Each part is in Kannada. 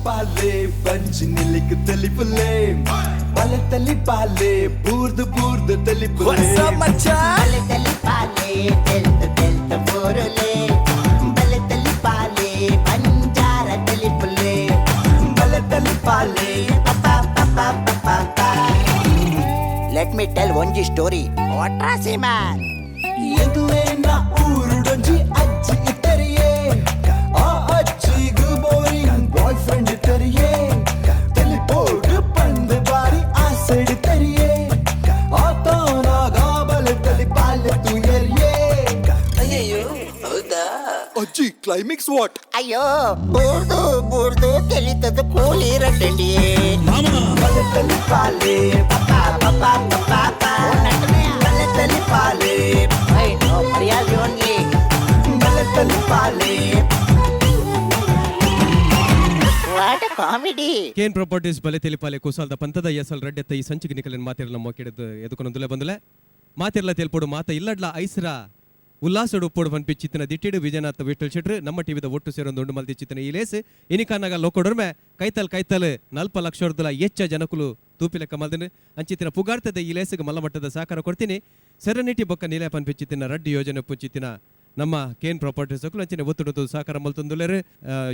పాలే పంచి నిలికి తెలిపులే బల తెలిపాలే బూర్దు బూర్దు తెలిపులే బల తెలిపాలే తెల్త బోరులే బల తెలిపాలే పంజార తెలిపులే బల తెలిపాలే Let me tell one story. What is it, man? ಎದುವೆ ನಾ ಊರುಡೊಂಜಿ ಅಜ್ಜಿ ಇತ್ತರಿಯೇ ಆ ಅಜ್ಜಿಗು ಬೋರಿಂಗ್ ಬಾಯ್ ಫ್ರೆಂಡ್ ಇತ್ತರಿಯೇ ತಿಳಿಪೋಡು ಪಂದು ಬಾರಿ ಆ ಸೈಡ್ ಇತ್ತರಿಯೇ ಆತನ ಗಾಬಲ ತಿಳಿಪಾಲೆ ತುಯರಿಯೇ ಅಯ್ಯೋ ಹೌದಾ ಅಜ್ಜಿ ಕ್ಲೈಮ್ಯಾಕ್ಸ್ ವಾಟ್ ಅಯ್ಯೋ ಬೂರ್ದು ತಿಳಿತದ ಕೂಲಿ ರಟ್ಟಂಡಿಯೇ ಬಲ ತಿಳಿಪಾಲೆ ಬಲ ತಿಳಿಪಾಲೆ ಮರ್ಯಾದೆ ಓನ್ಲಿ ಬಲ ತಿಳಿಪಾಲೆ what a comedy can properties ಬಲೆ ತಿಳಿಪಾಲೆ ಕುಸಾಲ್ದ ಪಂತದ ಎಸಲ್ ರೆಡ್ಡೆತ್ತ ಈ ಸಂಚಿಗೆ ನಿಕಲಿನ ಮಾತಿರಲ್ಲ ಮೋಕೆಡದು ಎದುಕೊಂದೊಂದುಲೆ ಬಂದುಲೆ ಮಾತಿರಲ್ಲ ತೆಲ್ಪೋಡು ಮಾತ ಇಲ್ಲಡ್ಲ ಐಸ್ರ ಉಲ್ಲಾಸಡು ಉಪ್ಪೋಡು ಪನ್ಪಿಚ್ಚಿತ್ತಿನ ದಿಟ್ಟಿಡು ವಿಜಯನಾಥ್ ವಿಠಲ್ ಶೆಟ್ರು ನಮ್ಮ ಟಿವಿದ ಒಟ್ಟು ಸೇರೊಂದು ಉಂಡು ಮಲ್ದಿಚ್ಚಿತ್ತಿನ ಈ ಲೇಸ್ ಇನಿಕಾನಾಗ ಲೋಕೊಡೊರ್ಮೆ ಕೈತಲ್ 40 ಲಕ್ಷ ಹೆಚ್ಚ ಜನಕುಲು ತೂಪಿ ಲೆಕ್ಕ ಮಲ್ದಿನ ಅಂಚಿತ್ತಿನ ಪುಗಾರ್ತದ ಈ ಲೇಸಿಗೆ ಮಲ್ಲಮಟ್ಟದ ಸಹಕಾರ ಕೊಡ್ತೀನಿ ಸೆರೆನಿಟಿ ಬೊಕ್ಕ ನಿಲಯ ಪನ್ಪಿಚ್ಚಿತ್ತಿನ ರಡ್ಡಿ ಯೋಜನೆ ಪುಚ್ಚಿತ್ತಿನ ನಮ್ಮ ಕೇನ್ ಪ್ರಾಪರ್ಟೀಸ್ ಅಂಚಿನ ಒತ್ತುಡು ಸಹಕಾರ ಮಲ್ತೊಂದುಲೆರು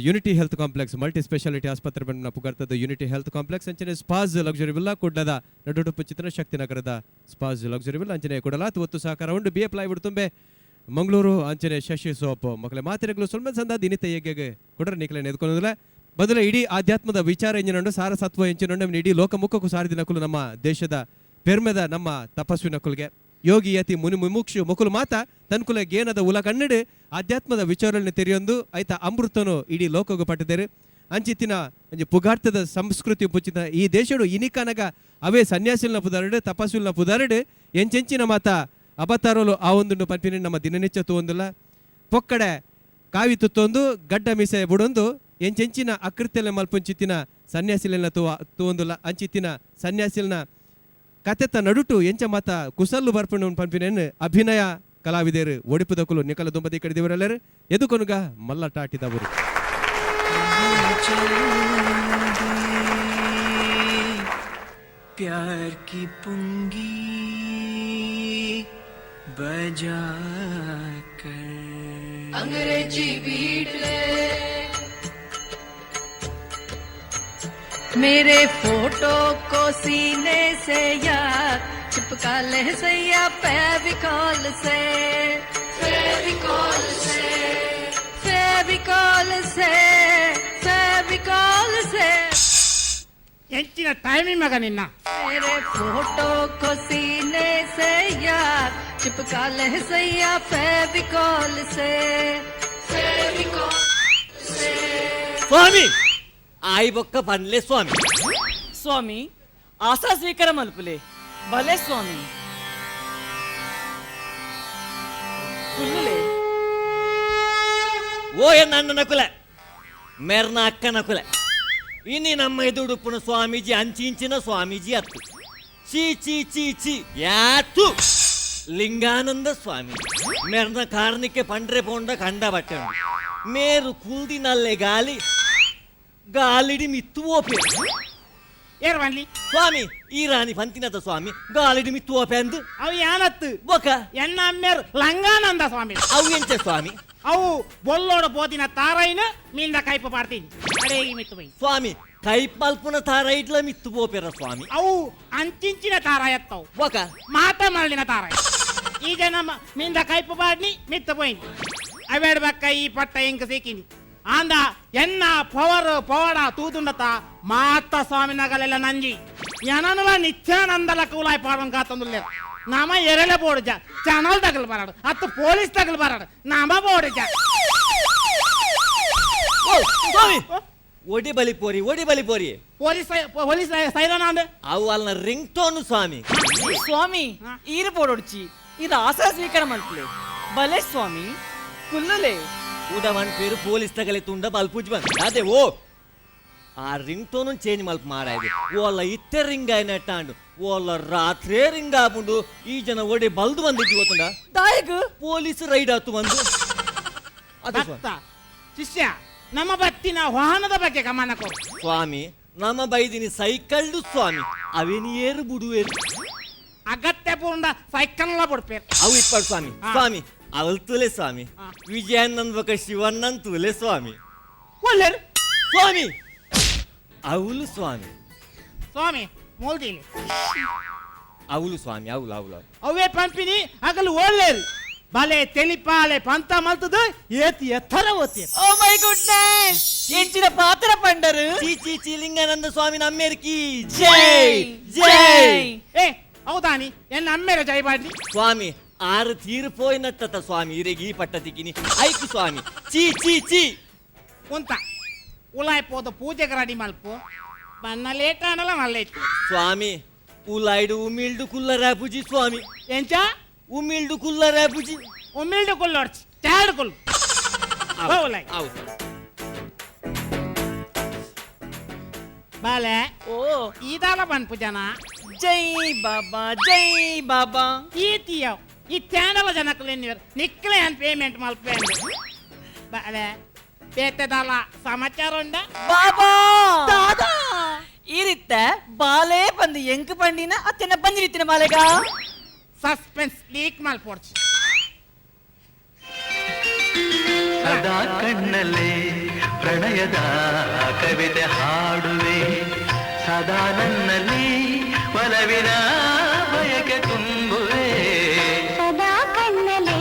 unity health complex multi speciality ಆಸ್ಪತ್ರೆ ಬಂದ ಪುಗಾರ್ತದ ಯೂನಿಟಿ ಹೆಲ್ತ್ ಕಾಂಪ್ಲೆಕ್ಸ್ ಅಂಚನೆ ಸ್ಪಾಸ್ ಲಕ್ಸುರಿ ವಿಲ್ಲಾ ಕುಡ್ಲದ ನಡುಡು ಪುಚ್ಚಿತ್ತಿನ ಶಕ್ತಿನಗರದ ಸ್ಪಾಸ್ ಲಕ್ಸುರಿ ವಿಲ್ಲಾ ಅಂಚನೆ ಕೊಡಲಾತ್ ಒತ್ತು ಸಹಕಾರ ಉಂಡು B A plywood Thumbe Mangaluru ಅಂಚನೆ ಶಶಿ ಸೋಪ್ ಮಕ್ಕಳ ಮಾತಿರಗಳು ಸ್ವಲ್ಪ ಸಂದ ದಿನಿತ ಹೇಗೆ ಕೊಡ್ರೆ ನಿಖಲೆ ಎದ್ಕೊಳ್ಳೋದಿಲ್ಲ ಬದಲ ಇಡೀ ಆಧ್ಯಾತ್ಮದ ವಿಚಾರ ಎಂಜಿನೊಂಡು ಸಾರಸತ್ವ ಎಂಚಿನೊಂಡು ಇಡೀ ಲೋಕಮುಖಕ್ಕೂ ಸಾರಿದ ನಕುಲು ನಮ್ಮ ದೇಶದ ಪೆರ್ಮೆದ ನಮ್ಮ ತಪಸ್ವಿ ನಕುಲ್ಗೆ ಯೋಗಿ ಯತಿ ಮುನಿ ಮುಮುಕ್ಷು ಮುಕುಲು ಮಾತ ತನ್ಕುಲ ಗೇನದ ಉಲ ಕನ್ನಡ ಆಧ್ಯಾತ್ಮದ ವಿಚಾರಗಳನ್ನು ತೆರೆಯೊಂದು ಐತ ಅಮೃತನು ಇಡೀ ಲೋಕಗೂ ಪಟ್ಟಿದ್ದಾರೆ ಅಂಚಿತ್ತಿನ ಪುಗಾರ್ಥದ ಸಂಸ್ಕೃತಿ ಪುಚ್ಚಿತ ಈ ದೇಶಡು ಇನಿಕನಗ ಅವೇ ಸನ್ಯಾಸಿಲ್ನ ಪುದಾರಡು ತಪಸ್ವಿಲ್ನ ಪುದಾರಡು ಎಂಚೆಂಚಿನ ಮಾತ ಅಬತಾರೋಲು ಆ ಒಂದು ಪನ್ಪಿನ ನಮ್ಮ ದಿನನಿತ್ಯ ತೂವೊಂದುಲ್ಲ ಪೊಕ್ಕಡೆ ಕಾವಿ ತುತ್ತೊಂದು ಗಡ್ಡ ಮೀಸೆ ಬುಡೊಂದು ಎಂಚೆಂಚಿನ ಅಕೃತ್ಯಲೆ ಮಲ್ಪುಂಚಿತ್ತಿನ ಸನ್ಯಾಸಿಲೆಲ್ಲ ತೂವೊಂದುಲ್ಲ ಅಂಚಿತ್ತಿನ ಸನ್ಯಾಸಿಲ್ನ ಕತೆತ್ತ ನಡುಟು ಎಂಚ ಮಾತ ಕುಸಲ್ಲು ಬರ್ಪಣ್ಣು ಪನ್ಪಿನ ಅಭಿನಯ ಕಲಾವಿದರು ಒಡಿಪುದಕುಲು ನಿಕಲ ದುಂಬದಿ ಕಡಿದವರೆಲ್ಲರು ಎದುಕೊನುಗ ಮಲ್ಲಟ ಆಟಿದವರು प्यार की पुंगी बजा कर अंग्रेजी बीट ले मेरे फोटो को सीने से यार चिपका ले सैया फेविकॉल से फेविकॉल से फेविकॉल से फेविकॉल से ಹೆಚ್ಚಿನ ಟೈಮಿಂಗ್ ಮಗ ನಿನ್ನ मेरे फोटो को सीने से यार चिपका ले सैया फेविकॉल से फेविकॉल से స్వామి ఆయి బొక్క పనిలే స్వామి స్వామి ఆశా స్వీకార మలుపులే భలే స్వామి ఓ ನನ್ನ ನಕುಲ ಮೇರ್ನ ಅಕ್ಕ ನಕುಲ ಇನಿ ನಮ್ಮ ಎದುಡುಪ್ಪುನ ಸ್ವಾಮೀಜಿ ಅಂಚಿಂಚಿನ ಸ್ವಾಮೀಜಿ ಅತ್ತು ಚೀ ಚೀ ಚೀ ಚೀ ಯಾತು ಲಿಂಗಾನಂದ ಸ್ವಾಮಿ ಮೇರ್ನ ಕಾರ್ನಿಕೆ ಪಂಡ್ರೆ ಪೋಂಡ ಕಂಡ ಬಟ್ಟೆ ಮೇರು ಕುಲ್ದಿನಲ್ಲೇ ಗಾಲಿಡಿ ಮಿತ್ತು ಓಪೆ ಏರ್ ಬನ್ಲಿ ಸ್ವಾಮಿ ಈ ರಾಣಿ ಪಂತಿನದ ಸ್ವಾಮಿ ಗಾಲಿಡಿ ಮಿತ್ತು ಓಪೆ ಅಂದು ಅವು ಯಾನತ್ತು ಬೊಕ ಎನ್ನ ಅಮ್ಮೇರು ಲಂಗಾನಂದ ಸ್ವಾಮಿ ಅವು ಎಂಚ ಸ್ವಾಮಿ ಅವು ಬೊಲ್ಲೋಡ ಬೋದಿನ ತಾರೈನ ಮೀಂದ ಕೈಪ ಪಾಡ್ತೀನಿ ಅಡೇಗಿ ಮಿತ್ತು ಬೈ ಸ್ವಾಮಿ ಕೈಪ್ ಮಲ್ಪುನ ತಾರ ಇಟ್ಲ ಮಿತ್ತು ಬೋಪೆರ ಸ್ವಾಮಿ ಅವು ಅಂಚಿಂಚಿನ ತಾರ ಎತ್ತವು ಬೊಕ ಮಾತ ಮರಳಿನ ತಾರ ಈಗ ನಮ್ಮ ಮೀಂದ ಕೈಪ ಪಾಡ್ನಿ ಮಿತ್ತು పోయింది ಅವೇಡ್ ಬಕ್ಕ ಈ ಪಟ್ಟ ಎಂಕ ಸೇಕಿನಿ ಆಂದ ಎನ್ನ ಪವಡ ತೂದುಂಡತ ಮಾತ ಸ್ವಾಮಿ ನಗಲೆಲ್ಲ ನಂಜಿ ಎನನುವ ನಿತ್ಯಾನಂದಲ ಕೂಲಾಯ್ ಪಾಡನ್ ಕಾತಂದುಲ್ಲೆ ನಾಮ ಎರೆಲೆ ಬೋಡಿಜ ಚಾನಲ್ ತಗಲ್ ಬರಾಡು ಅತ್ತು ಪೊಲೀಸ್ ತಗಲ್ ಬರಾಡು ನಾಮ ಬೋಡಿಜ ಸ್ವಾಮಿ ಒಡಿ ಬಲಿ ಪೋರಿ ಪೊಲೀಸ್ ಸೈಲನ ಅಂದೆ ಅವು ಅಲ್ಲ ರಿಂಗ್ ಟೋನ್ ಸ್ವಾಮಿ స్వామి ఈరు పోడొచ్చి ఇది ఆశా స్వీకార మలుపులే భలే స్వామి కుల్లులే ಉಡವನ್ ಪೇರು ಪೊಲೀಸ್ ತಗಲೆ ತುಂಡ ಬಲ್ಪುಜ್ ಬಂದ ಅದೇ ಓ ಆ ರಿಂಗ್ ಟೋನ್ ಚೇಂಜ್ ಮಲ್ಪ ಮಾರಾಯ್ದು ಓಲ್ಲ ಇತ್ತೆ ರಿಂಗ್ ಆಯ್ನಟ್ಟಾಂಡು ಓಲ್ಲ ರಾತ್ರಿ ರಿಂಗ್ ಆಪುಂಡು ಈ ಜನ ಒಡೆ ಬಲ್ದು ಬಂದಿದ್ದು ಗೊತ್ತುಂಡ దాయకు ಪೊಲೀಸ್ ರೈಡ್ ಆತು ಬಂದು ಶಿಷ್ಯ ನಮ್ಮ ಬತ್ತಿನ ವಾಹನದ ಬಗ್ಗೆ ಗಮನ ಕೊಡು. ಸ್ವಾಮಿ ನಮ್ಮ ಬೈದಿನಿ ಸೈಕಲ್ಡು ಸ್ವಾಮಿ ಅವೇನು ಏರು ಬುಡುವೇರು ಅಗತ್ಯ ಪೂರ್ಣ ಸೈಕಲ್ ಬಿಡ್ಪೇರು. ಅವು ಇಟ್ಪಾಡು ಸ್ವಾಮಿ. ಸ್ವಾಮಿ ಅವಳು ತುಲೆ ಸ್ವಾಮಿ ವಿಜಯಣ್ಣನ್ ಬಕ ಶಿವಣ್ಣನ್ ತುಲೆ ಸ್ವಾಮಿ ಒಳ್ಳೆರು ಸ್ವಾಮಿ ಅವಳು ಸ್ವಾಮಿ ಸ್ವಾಮಿ ಮೋಲ್ದಿಲಿ ಅವಳು ಸ್ವಾಮಿ ಅವಳು ಅವಳು ಅವೇ ಪಂಪಿನಿ ಹಗಲು ಒಳ್ಳೆರು ಬಲೆ ತೆಲಿಪಾಲೆ ಪಂತ ಮಲ್ತದ ಏತಿ ಎತ್ತರ ಓತಿ. ಓ ಮೈ ಗುಡ್ನೆಸ್, ಎಂಚಿನ ಪಾತ್ರ ಪಂಡರು. ಚೀ ಚೀ ಚೀ ಲಿಂಗಾನಂದ ಸ್ವಾಮಿ ನಮ್ಮೇರ್ಕಿ ಜೈ ಜೈ. ಏ ಹೌದಾನಿ ಎನ್ನ ಅಮ್ಮೇರ ಜೈ ಬಾಡ್ಲಿ. ಸ್ವಾಮಿ ಆರು ತೀರ್ಪೋಯ್ನತ್ತ ಸ್ವಾಮಿ ಇರೆಗಿ ಈ ಪಟ್ಟ ತಿಕ್ಕಿನಿ ಐಕು ಸ್ವಾಮಿ ಚೀ ಚೀ ಚೀ ಉಂತ ಉಲಾಯ್ ಪೋದ ಪೂಜೆಗೆ ರೆಡಿ ಮಲ್ಪು ಬನ್ನ ಲೇಟ್ ಆನಲ್ಲ ಮಲ್ಲೇಟ್ ಸ್ವಾಮಿ ಉಲಾಯ್ಡು ಉಮಿಳ್ಡು ಕುಲ್ಲರ ಪೂಜಿ ಸ್ವಾಮಿ ಎಂಚ ಉಮಿಳ್ಡು ಕುಲ್ಲರ ಪೂಜಿ ಒಮ್ಮಿಲ್ಡು ಕೊಲ್ಲೋಡ್ಚಿ ತ್ಯಾಡು ಕೊಲ್ಲು ಉಲಾಯ್ ಹೌದು ಬಾಲೆ ಓ ಈದಾಲ ಬನ್ಪು ಜನ ಜೈ ಬಾಬಾ ಜೈ ಬಾಬಾ. ಈತಿಯವ್ ಈ ತ್ಯಾಡಲ ಜನಕ್ಕಲೇನಿವರ್ ನಿಕ್ಲೆ ಅಂತ ಪೇಮೆಂಟ್ ಮಲ್ಪೆ ಬಾಲೆ ಬೇತೆದಾಲ ಸಮಾಚಾರ ಉಂಡ ಬಾಬಾ ದಾದಾ ಈ ರೀತ ಬಾಲೆ ಬಂದು ಎಂಕ್ ಬಂದಿನ ಅತ್ತೆನ ಬಂದಿರಿತ್ತಿನ ಬಾಲೆಗ ಸಸ್ಪೆನ್ಸ್ ಲೀಕ್ ಮಲ್ಪೋಡ್ಚಿ. ಸದಾ ಕಣ್ಣಲ್ಲೇ ಪ್ರಣಯದ ಕವಿತೆ ಹಾಡುವೆ, ಸದಾ ನನ್ನಲ್ಲಿ ಒಲವಿನ ಬಯಕೆ ತುಂಬುವೆ. ಸದಾ ಕಣ್ಣಲೇ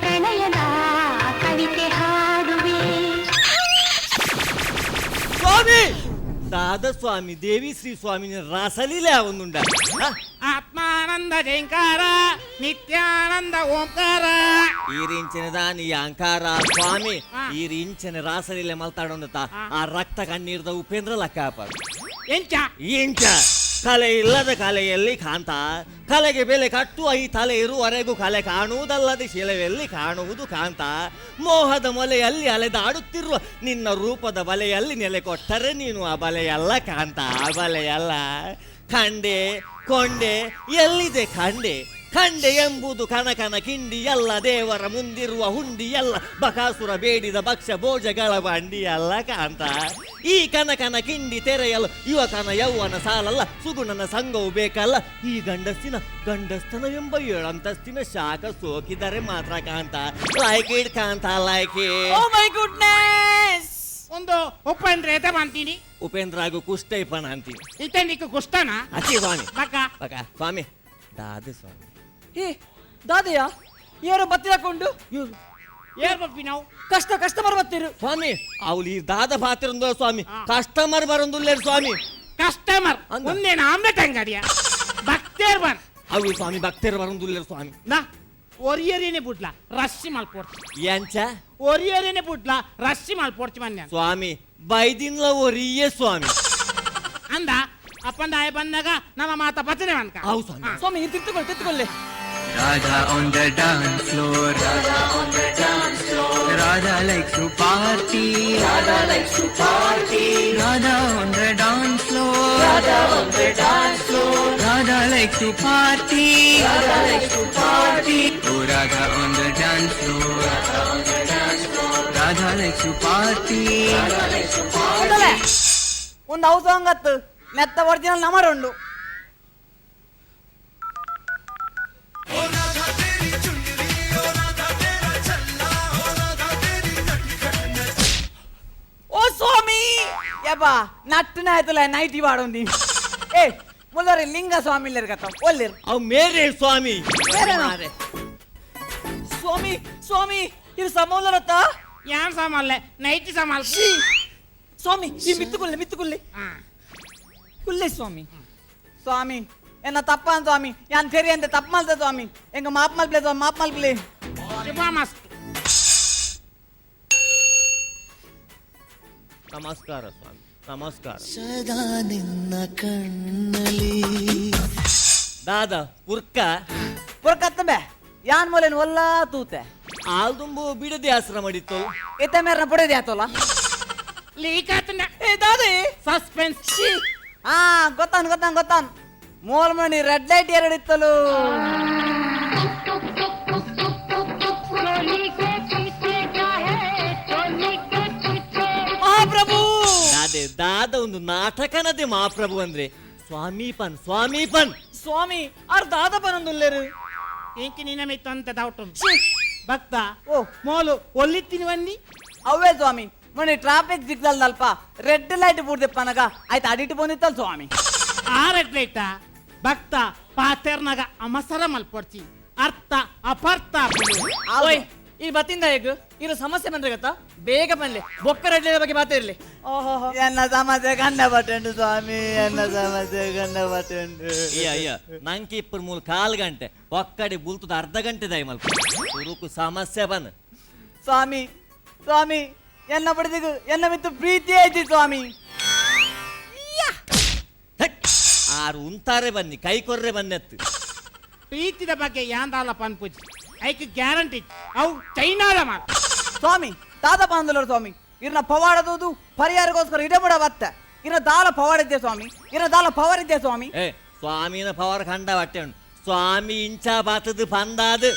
ಪ್ರಣಯದ ಕವಿತೆ ಹಾಡುವೆ. ಸ್ವಾಮಿ ದಾದ ಸ್ವಾಮಿ ದೇವಿ ಶ್ರೀ ಸ್ವಾಮಿನ ರಾಸಲೀಲೆ ಅವನುಂಡ ಆತ್ಮಾನಂದ ಜೈಂಕಾರ ನಿತ್ಯಾನಂದ ಓಂಕಾರ ಈ ರಿಂಚಿನ ದಾನಿ ಅಂಕಾರ ಸ್ವಾಮಿ ಹಾ. ಈ ರಿಂಚಿನ ರಾಸಲೀಲೆ ಮಲ್ತಾಡೋಂದತ ಆ ರಕ್ತ ಕಣ್ಣೀರ್ದ ಉಪೇಂದ್ರ ಲಕ್ಕಾಪ ಎಂಚ ಇಂಚ ಕಲೆ ಇಲ್ಲದ ಕಲೆಯಲ್ಲಿ ಕಾಂತ ಕಲೆಗೆ ಬೆಲೆ ಕಟ್ಟುವ ಈ ತಲೆ ಇರುವವರೆಗೂ ಕಲೆ ಕಾಣುವುದಲ್ಲದೆ ಶಿಲೆಯಲ್ಲಿ ಕಾಣುವುದು ಕಾಂತ ಮೋಹದ ಮೊಲೆಯಲ್ಲಿ ಅಲೆದಾಡುತ್ತಿರುವ ನಿನ್ನ ರೂಪದ ಬಲೆಯಲ್ಲಿ ನೆಲೆ ಕೊಟ್ಟರೆ ನೀನು ಆ ಬಲೆಯಲ್ಲ ಕಾಂತ ಆ ಬಲೆಯಲ್ಲ ಕಂಡೆ ಕೊಂಡೆ ಎಲ್ಲಿದೆ ಕಂಡೆ ಕಂಡೆ ಎಂಬುದು ಕನಕನ ಕಿಂಡಿ ಎಲ್ಲ ದೇವರ ಮುಂದಿರುವ ಹುಂಡಿ ಎಲ್ಲ ಬಕಾಸುರ ಬೇಡಿದ ಭಕ್ಷ್ಯ ಭೋಜಗಳ ಬಂಡಿ ಅಲ್ಲ ಕಾಂತ ಈ ಕನಕನ ಕಿಂಡಿ ತೆರೆಯಲು ಯುವಕನ ಯೌವನ ಸಾಲಲ್ಲ ಸುಗುಣನ ಸಂಘವು ಬೇಕಲ್ಲ ಈ ಗಂಡಸ್ತನವೆಂಬ 7 ಅಂತಸ್ತಿನ ಶಾಖ ಸೋಕಿದರೆ ಮಾತ್ರ Kantha like it Kantha like oh my goodness. ಒಂದು ಉಪೇಂದ್ರ ಎದೆ ಬಂತೀನಿ ಉಪೇಂದ್ರ ಹಾಗೂ ಕುಷ್ಟೈಪನ ಅಂತೀನಿ ಇತನಿக்கு ಕುಷ್ಟನ ಅತಿ ಸ್ವಾಮಿ ಬಕ ಬಕ ಸ್ವಾಮಿ ದಾದ ಸ್ವಾಮಿ ಏ ದಾದಯ್ಯ ಯಾರು ಬತ್ತಿರಕೊಂಡು ಏರ್ ಬಪ್ಪಿ ನಾವು ಕಸ್ಟಮರ್ ಬತ್ತಿರು ಸ್ವಾಮಿ ಅವಳು ಈ ದಾದ ಪಾತ್ರ ಸ್ವಾಮಿ ಹಾ. ಕಸ್ಟಮರ್ ಬರೋದಿಲ್ಲ ಸ್ವಾಮಿ ಕಸ್ಟಮರ್ ಅಂದ. ಒಂದೇನ ಆಮ್ಲೆಟ್ ಅಂಗಡಿಯ ಭಕ್ತೇರ್ ಬನ್ ಅವು ಸ್ವಾಮಿ ಭಕ್ತರು ಬರೋದಿಲ್ಲ ಸ್ವಾಮಿ ನಾ ಒರಿಯರೇನೆ ಬುಡ್ಲ ರಸ್ಸಿ ಮಲ್ಪೋಡ್ಚಿ ಎಂಚ ಒರಿಯರೇನೆ ಬುಡ್ಲ ರಸ್ಸಿ ಮಲ್ಪೋಡ್ಚಿ ಮನ್ಯ ಸ್ವಾಮಿ ಬೈದಿನ್ಲ ಒರಿಯೇ ಸ್ವಾಮಿ ಅಂದ ಅಪ್ಪಂದಾಯ ಬಂದಾಗ ನಮ್ಮ ಮಾತ ಬಚನೆ ಅನ್ಕ ಹೌದು ಸ್ವಾಮಿ ಸ್ವಾಮಿ ಇದು ತಿತ್ತುಕೊಳ್ಳಿ Radha on the dance floor, Radha on the dance floor. Radha likes to party, Radha likes to party. Radha on the dance floor, Radha on the dance floor. Radha likes to party, Radha likes to party. Oh Radha on the dance floor, Radha on the dance floor. Radha likes to party, Radha likes to party. ಒಂದು ಹೌಸ್ ಹಂಗತ್ತು ನೆತ್ತ ಒರಿಜಿನಲ್ ನಂಬರ್ ಉಂಡು. ಓ ಸ್ವಾಮಿ ಯಬ್ಬಾ ನಟ್ಟನ ಆಯ್ತಲ್ಲ ನೈಟಿ ವಾಡೊಂದಿ ಏ ಮುಲ್ಲರಿ ಲಿಂಗ ಸ್ವಾಮಿ ಕತ್ತ ಒಲ್ಲಿರ್ ಅವು ಮೇರೆ ಸ್ವಾಮಿ ಮೇರೆನಾ? ಮಾರೆ. ಸ್ವಾಮಿ ಸ್ವಾಮಿ ಇದು ಸಮೋಲರತ್ತ ಯಾನ್ ಸಾಮಲ್ಲೆ ನೈಟಿ ಸಾಮಲ್ ಸ್ವಾಮಿ ಈ ಮಿತ್ತುಕೊಳ್ಳಿ ಕುಲ್ಲೆ ಸ್ವಾಮಿ ಸ್ವಾಮಿ ಎನ್ನ ತಪ್ಪಾನ್ ಸ್ವಾಮಿ ಯಾನ್ ತೆರಿ ಅಂತ ತಪ್ಪು ಮಾಡ್ದೆ ಸ್ವಾಮಿ ಎಂಗ ಮಾಪ್ ಮಲ್ಪ್ಲೆ ಸ್ವಾಮಿ ಮಾಪ್ ಮಲ್ಪ್ಲೆ ಶುಭ ಮಸ್ತ್ ನಮಸ್ಕಾರ ಸ್ವಾಮಿ ನಮಸ್ಕಾರ ಸದಾ ನಿನ್ನ ಕಣ್ಣಲ್ಲಿ ದಾದ ಪುರ್ಕ ಪುರ್ಕತ್ತ ಬೇ ಯಾನ್ ಮೂಲೆನ್ ಒಲ್ಲ ತೂತೆ ಆಲ್ದುಂಬು ಬಿಡದೆ ಆಶ್ರಮ ಮಾಡಿತ್ತು ಎತ್ತ ಮೇರ್ನ ಪಡೆದೆ ಆತೋಲ್ಲ ಲೀಕ್ ಆತನ ಏ ದಾದಿ ಸಸ್ಪೆನ್ಸ್ ಹಾ ಗೊತ್ತಾನ್ ಮೋಲ್ ಮಣಿ ರೆಡ್ ಲೈಟ್ ಎರಡು ಇತ್ತಲು चोली के पीछे क्या है चोली के पीछे ದಾದ ಒಂದು ನಾಟಕನದೆ ಮಹಾಪ್ರಭು ಅಂದ್ರೆ ಸ್ವಾಮೀಪನ್ ಸ್ವಾಮೀಪನ್ ಸ್ವಾಮಿ ಅವ್ರ ದಾದ ಬರಂದುಲ್ಲೇರು ಇಂಕಿ ನಿನ್ನ ಮಿತ್ತು ಅಂತ ಡೌಟ್ ಉಂಟು ಭಕ್ತ ಓ ಮೋಲು ಒಲ್ಲಿತ್ತಿನ ಬನ್ನಿ ಅವೇ ಸ್ವಾಮಿ ಮೊನ್ನೆ ಟ್ರಾಫಿಕ್ ಸಿಗ್ನಲ್ ಅಲ್ಪ ರೆಡ್ ಲೈಟ್ ಬೂಡ್ದೆಪ್ಪನಗ ಆಯ್ತು ಅಡಿಟ್ಟು ಬಂದಿತ್ತಲ್ ಸ್ವಾಮಿ ಆ ರೆಡ್ ಲೈಟ ಭಕ್ತ ಪಾತೆರ್ನಾಗ ಅಮಸರ ಮಲ್ಪಡ್ಸಿ ಅರ್ಥ ಅಪರ್ಥ ಓಯ್ ಈ ಬತ್ತಿಂದ ಹೇಗೆ ಇರೋ ಸಮಸ್ಯೆ ಬಂದ್ರೆ ಗೊತ್ತಾ ಬೇಗ ಬನ್ನಿ ಬೊಕ್ಕ ರೆಡ್ ಲೈಟ್ ಬಗ್ಗೆ ಮಾತಾಡ್ಲಿ ಎನ್ನ ಸಮಸ್ಯೆ ಕಂಡ ಬಟ್ಟುಂಡು ಸ್ವಾಮಿ ಎನ್ನ ಸಮಸ್ಯೆ ಕಂಡ ಬಟ್ಟುಂಡು ಅಯ್ಯ ನಂಗೆ ಇಪ್ಪರ್ ಮೂಲ 4 ಗಂಟೆ ಒಕ್ಕಡೆ ಬುಲ್ತದ ಅರ್ಧ ಗಂಟೆ ದಯ ಮಲ್ಪ ಸುರುಕು ಸಮಸ್ಯೆ ಬನ್ ಸ್ವಾಮಿ ಸ್ವಾಮಿ ಎನ್ನ ಬಡಿದಿಗೂ ಎನ್ನ ಮಿತ್ತು ಪ್ರೀತಿ ಐತಿ ಸ್ವಾಮಿ ಆರು ಉಂತಾರೆ ಬನ್ನಿ ಕೈ ಕೊರ್ರೆ ಬನ್ನೆತ್ತು ಪ್ರೀತಿದ ಬಗ್ಗೆ ಯಾಂದಾಲ ಪನ್ಪುಜಿ ಐಕ್ ಗ್ಯಾರಂಟಿ ಅವು ಚೈನಾದ ಮಾಡ ಸ್ವಾಮಿ ದಾದ ಬಾಂಧವರು ಸ್ವಾಮಿ ಇರ್ನ ಪವಾಡದೋದು ಪರಿಹಾರಕ್ಕೋಸ್ಕರ ಇಡೇ ಬಿಡ ಬತ್ತ ಇನ್ನ ದಾಲ ಪವಾಡಿದ್ದೆ ಸ್ವಾಮಿ ಇನ್ನ ದಾಲ ಪವರ್ ಇದ್ದೆ ಸ್ವಾಮಿ ಏ ಸ್ವಾಮಿನ ಪವರ್ ಕಂಡ ಬಟ್ಟೆ ಉಂಟು ಸ್ವಾಮಿ ಇಂಚ ಬಾತದು ಪಂದಾದು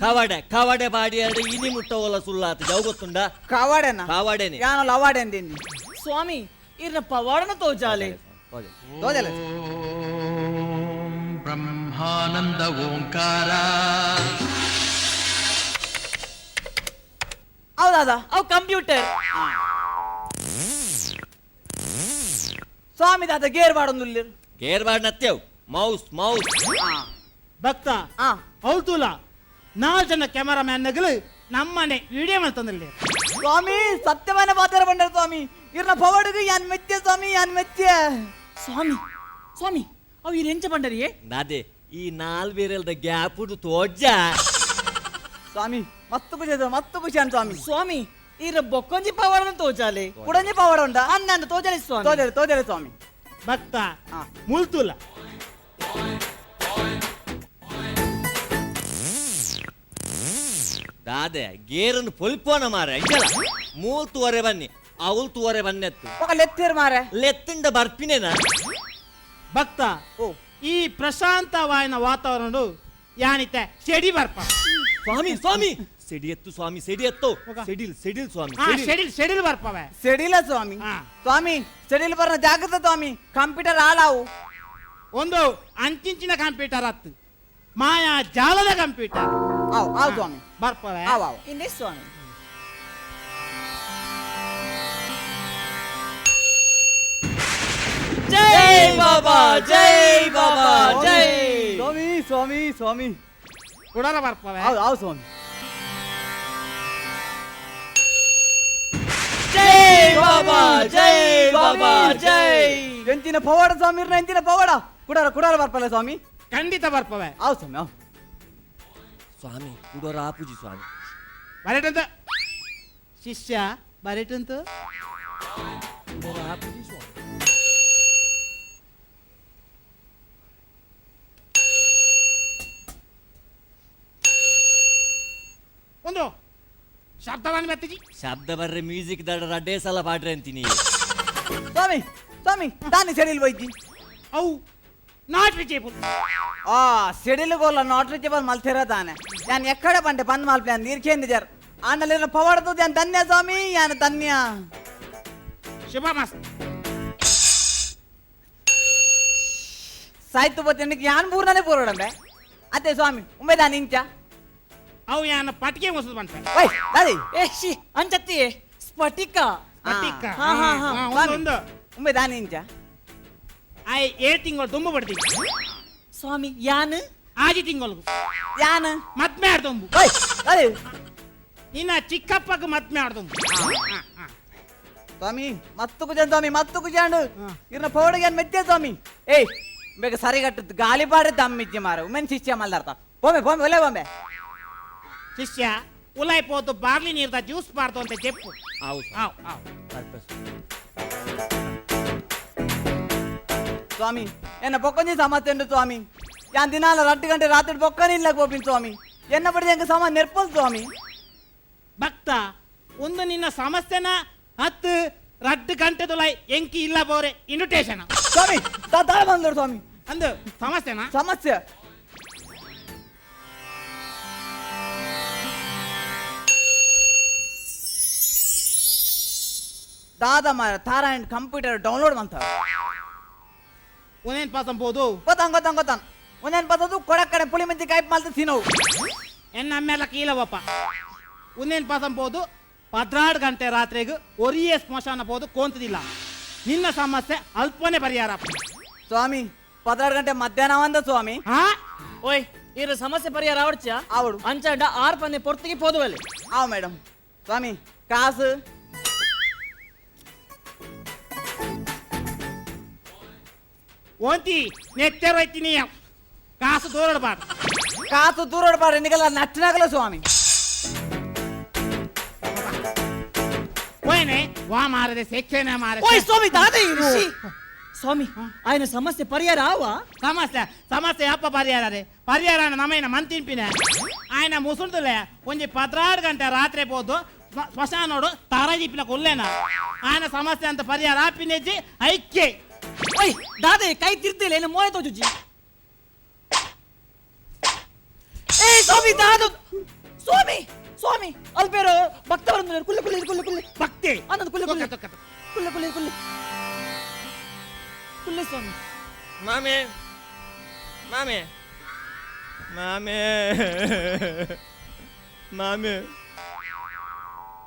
ಕವಡೆ ಕವಡೆ ಬಾಡಿ ಎರಡು ಇನಿ ಮುಟ್ಟವಲ್ಲ ಸುಳ್ಳಾತು ಜವ ಗೊತ್ತುಂಡ ಕಾವಾಡೆನ ಕಾವಾಡೆನೆ ಯಾನಲ್ಲ ಅವಾಡೆ ಅಂದಿನಿ ಸ್ವಾಮಿ ಇರ್ನ ಪವಾಡನ ತೋಜಾಲೆ ತೋಜಾಲೆ ಬ್ರಹ್ಮಾನಂದ ಓಂಕಾರ ಹೌದಾದ ಅವು ಕಂಪ್ಯೂಟರ್ ಸ್ವಾಮಿ ದಾದ ಗೇರ್ ಬಾಡೊಂದು ಗೇರ್ ಬಾಡ್ ನತ್ಯವ್ ಮೌಸ್ ಮೌಸ್ ಭಕ್ತ ಹೌದುಲ 4 ಜನ ಕ್ಯಾಮರಾಮ್ಯಾನ್ ನಗಲು ನಮ್ಮನೆ ವಿಡಿಯೋ ಮಾಡ್ತಂದಲ್ಲಿ ಸ್ವಾಮಿ ಸತ್ಯವನ್ನ ಮಾತಾಡ ಬಂಡ ಸ್ವಾಮಿ ಇರ್ನ ಪವಾಡಗೂ ಯಾನ್ ಮೆಚ್ಚೆ ಸ್ವಾಮಿ ಯಾನ್ ಮೆಚ್ಚೆ ಸ್ವಾಮಿ ಸ್ವಾಮಿ ಅವು ಈ ಎಂಚ ಬಂಡರಿಯೇ ನಾದೆ ಈ 4 ಬೇರೆಲ್ದ ಗ್ಯಾಪ್ ಉಡು ತೋಜ್ಜ ಸ್ವಾಮಿ ಮತ್ತು ಖುಷಿ ಅನ್ ಸ್ವಾಮಿ ಸ್ವಾಮಿ ಇರ ಬೊಕ್ಕೊಂಜಿ ಪವಾಡನ ತೋಜಾಲೆ ಕುಡಂಜಿ ಪವಾಡ ಉಂಡ ಅಂದ ತೋಜಾಲೆ ಸ್ವಾಮಿ ತೋಜಾಲೆ ಸ್ವಾಮಿ ಭಕ್ತ ಮುಲ್ತುಲ ದಾದೆ ಗೇರನ್ನು ಪೊಲ್ಪೋನ ಮಾರೆ ಅಂಜಲ 3 ತೂವರೆ ಬನ್ನಿ ಅವಳು ತೂವರೆ ಬನ್ನೆತ್ತು ఒక ಲೆತ್ತಿರ್ ಮಾರೆ ಲೆತ್ತಿಂದ ಬರ್ಪಿನೇನ ಭಕ್ತ ಈ ಪ್ರಶಾಂತವಾಯಿನ ವಾತಾವರಣ ಯಾನಿತೆ ಸೆಡಿ ಬರ್ಪ ಸ್ವಾಮಿ ಸ್ವಾಮಿ ಸೆಡಿಯತ್ತು ಸ್ವಾಮಿ ಸೆಡಿಯತ್ತು ಸೆಡಿಲ್ ಸೆಡಿಲ್ ಸ್ವಾಮಿ ಸೆಡಿಲ್ ಬರ್ಪವೆ ಸೆಡಿಲ ಸ್ವಾಮಿ ಸ್ವಾಮಿ ಸೆಡಿಲ್ ಬರ್ನ ಜಾಗ್ರತೆ ಸ್ವಾಮಿ ಕಂಪ್ಯೂಟರ್ ಹಾಳಾವು ಒಂದು ಅಂಚಿಂಚಿನ ಕಂಪ್ಯೂಟರ್ ಹತ್ತು ಮಾಯಾ ಜಾಲದ ಕಂಪ್ಯೂಟರ್ ಆವ್ ಸ್ವಾಮಿ ಬರ್ಪವೆ ಇನ್ನೇ ಸ್ವಾಮಿ ಜೈ ಬಾಬಾ ಜೈ ಬಾಬಾ ಜೈ ಸ್ವಾಮಿ ಸ್ವಾಮಿ ಸ್ವಾಮಿ ಕುಡಲ ಬರ್ಪವೆ ಆವ್ ಸ್ವಾಮಿ ಜೈ ಬಾಬಾ ಜೈ ಬಾಬಾ ಜೈ ಎಂಚಿನ ಪವಾಡ ಸ್ವಾಮಿ ಎಂಚಿನ ಪವಾಡ ಕುಡಾರ ಬರ್ಪಲ್ಲ ಸ್ವಾಮಿ ಖಂಡಿತ ಬರ್ಪವೆ ಆವ್ ಸ್ವಾಮಿ ಆವ್ ಸ್ವಾಮಿ ಕುಡೋರ ಆಪೂಜಿ ಸ್ವಾಮಿ ಬರೇಟಂತ ಶಿಷ್ಯ ಬರೇಟಂತ ಕುಡೋರ ಆಪೂಜಿ ಸ್ವಾಮಿ ಒಂದು ಶಬ್ದವನ್ನು ಮೆತ್ತಜಿ ಶಬ್ದ ಬರ್ರೆ ಮ್ಯೂಸಿಕ್ ದಡ ರಡ್ಡೇ ಸಲ ಪಾಡ್ರೆ ಅಂತೀನಿ ಸ್ವಾಮಿ ಸ್ವಾಮಿ ತಾನೇ ಸೆಡಿಲ್ ಬೈತಿ ಅವು ನಾಟ್ ರಿಚೇಬಲ್ ಸೆಡಿಲ್ ಗೋಲ್ಲ ನಾಟ್ ರಿಚೇಬಲ್ ಮಲ್ತಿರ ತಾನೆ ಯಾನ್ ಎಕ್ಕಡೆ ಬಂಡೆ ಬಂದ್ ಮಲ್ಪೆ ನೀರ್ ಕೇಂದಿದ್ದಾರೆ ಆಂಡಲಿನ ಪವಾಡದು ಯಾನ್ ಧನ್ಯ ಸ್ವಾಮಿ ಯಾನ್ ಧನ್ಯ ಶುಭ ಮಸ್ತ್ ಸಾಯ್ತು ಬತ್ತಿನಿಗೆ ಯಾನ್ ಪೂರ್ಣನೇ ಪೂರ್ಣಂಬೆ ಅತ್ತೆ ಸ್ವಾಮಿ ಉಮ್ಮೆ ದಾನಿ ಇಂಚ ಅವು ಯಾನ ಪಟ್ಗೆ ಮುಸುದು ಬಂತ ಓಯ್ ದಾದಿ ಶಿ ಅಂಚತ್ತಿ ಸ್ಫಟಿಕ ಸ್ಫಟಿಕ. ಒಂದು ಉಮ್ಮೆ ದಾನಿ ಇಂಚ ಆಯ್ 7 ತಿಂಗಳು ತುಂಬ ಬಡ್ತೀನಿ ಸ್ವಾಮಿ ಯಾನ್ ಆಜಿ ತಿಂಗಳು ಯಾನ್ ಮದ್ಮೆ ಆಡ್ದೊಂಬು ಓಯ್ ದಾದಿ ನಿನ್ನ ಚಿಕ್ಕಪ್ಪಗೆ ಮದ್ಮೆ ಆಡ್ದೊಂಬು ಸ್ವಾಮಿ ಮತ್ತು ಕುಜನ್ ಸ್ವಾಮಿ ಮತ್ತು ಕುಜಾಂಡು ಇರ್ನ ಪೌಡಿಗೆ ಏನ್ ಮೆತ್ತೆ ಸ್ವಾಮಿ ಏಯ್ ಬೇಗ ಸರಿಗಟ್ಟು ಗಾಳಿ ಪಾಡಿ ದಮ್ಮಿಜ್ಜೆ ಮಾರ ಉಮೆನ್ ಶಿಷ್ಯ ಮಲ್ದಾರ್ತ ಬೊಮ್ಮೆ ಬೊಮ್ಮೆ ಒಲೆ ಬೊಮ್ಮೆ ಶಿಷ್ಯ ಉಲಾಯ್ ಪೋತು ಬಾರ್ಲಿ ನೀರ್ದ ಜ್ಯೂಸ್ ಬಾರ್ದು ಅಂತ చెప్పు స్వామి ఎన్న బొక్కని సమస్య స్వామి యాన్ దినాల 2 గంటೆ రాత్రి బొక్కని ఇళ్ళకి పోపింది స్వామి ఎన్న పడితే ఇంకా సమా నెర్పల్ స్వామి ಭಕ್ತ ಒಂದು ನಿನ್ನ ಸಮಸ್ಯೆನ 2 ಗಂಟೆ ತುಲಾಯ್ ಎಂಕಿ ಇಲ್ಲ ಬೋರೆ ಇನ್ವಿಟೇಷನ್ ಸ್ವಾಮಿ ದಾದ ಬಂದರು ಸ್ವಾಮಿ ಅಂದು ಸಮಸ್ಯೆನಾ ಸಮಸ್ಯೆ ದಾದ ಮಾರ ತಾರ ಕಂಪ್ಯೂಟರ್ ಡೌನ್ಲೋಡ್ ಅಂತ ಒಂದೇನ್ ಪಾಸ್ ಅಂಬೋದು ಗೊತ್ತಾನ ಒಂದೇನ್ ಪದದು ಕೊಡಕ್ಕಡೆ ಪುಳಿ ಮೆಂತಿ ಕಾಯಿ ಮಾಲ್ತ ತಿನ್ನೋವು ಎನ್ನ ಅಮ್ಮೆಲ್ಲ ಕೀಲವಪ್ಪ ಒಂದೇನ್ ಪಾಸ್ ಅಂಬೋದು 12 ಗಂಟೆ ರಾತ್ರಿಗೆ ಒರಿಯೇ ಸ್ಮಶಾನ పోదు ಕೋಂತದಿಲ್ಲ ನಿನ್ನ ಸಮಸ್ಯೆ ಅಲ್ಪನೇ ಪರಿಹಾರ ಸ್ವಾಮಿ 16 ಗಂಟೆ ಮಧ್ಯಾಹ್ನ ಅಂದ ಸ್ವಾಮಿ ಹಾ ಓಯ್ ಇರ ಸಮಸ್ಯೆ ಪರಿಹಾರ ಆವಡ್ಚಾ ಆವಡು ಅಂಚಾಂಡ 6 ಪನ್ನೆ ಪೊರ್ತಿಗೆ ಪೋದುವಲ್ಲಿ ಆವ್ ಮೇಡಮ್ ಸ್ವಾಮಿ ಕಾಸು ಓಂತಿ ನೆತ್ತರೈತಿನಿ ಕಾಸು ದೂರಡಬಾರ್ದು ಕಾಸು ದೂರಡ್ಬಾರ್ದು ನಿಗಲ್ಲ ನಟ್ಟಿನಾಗಲ್ಲ ಸ್ವಾಮಿ ಓಯ್ನೆ ವಾ ಮಾರದೆ ಸೆಕ್ಷನೆ ಮಾರ ಓಯ್ ಸ್ವಾಮಿ ದಾದ ಸ್ವಾಮಿ ఆయన ಸಮಸ್ಯೆ ಪರಿಹಾರ ಆವ ಸಮಸ್ಯೆ ಅಪ್ಪ ಪರಿಹಾರ ರೇ ಪರಿಹಾರ ನಮ್ಮಯ್ಯನ ಮಂತಿಂಪಿನ ఆయన ಮುಸುಳ್ದಲೆ ಒಂಜಿ 16 ಗಂಟೆ ರಾತ್ರಿ పోదు ಸ್ಮಶಾನೋಡು ತಾರಾಜಿಪ್ಪಿನ ಕೊಲ್ಲೇನ ఆయన ಸಮಸ್ಯೆ ಅಂತ ಪರಿಹಾರ ಆಪಿನೆಜ್ಜಿ ಐಕ್ಯ ಓಯ್ ದಾದೆ ಕೈ ತಿರ್ತಿಲ್ಲ ಏನು ಮೋಯ ತೋಜುಜಿ ಏ ಸ್ವಾಮಿ ದಾದ ಸ್ವಾಮಿ ಸ್ವಾಮಿ ಅಲ್ಪೇರು ಭಕ್ತವರಂದು ಕುಲ್ಲೆ ಭಕ್ತಿ ಅನ್ನದು ಕುಲ್ಲೆ ಸ್ವಾಮಿ ಮಾಮೆ ಮಾಮೆ ಮಾಮೆ ಮಾಮೆ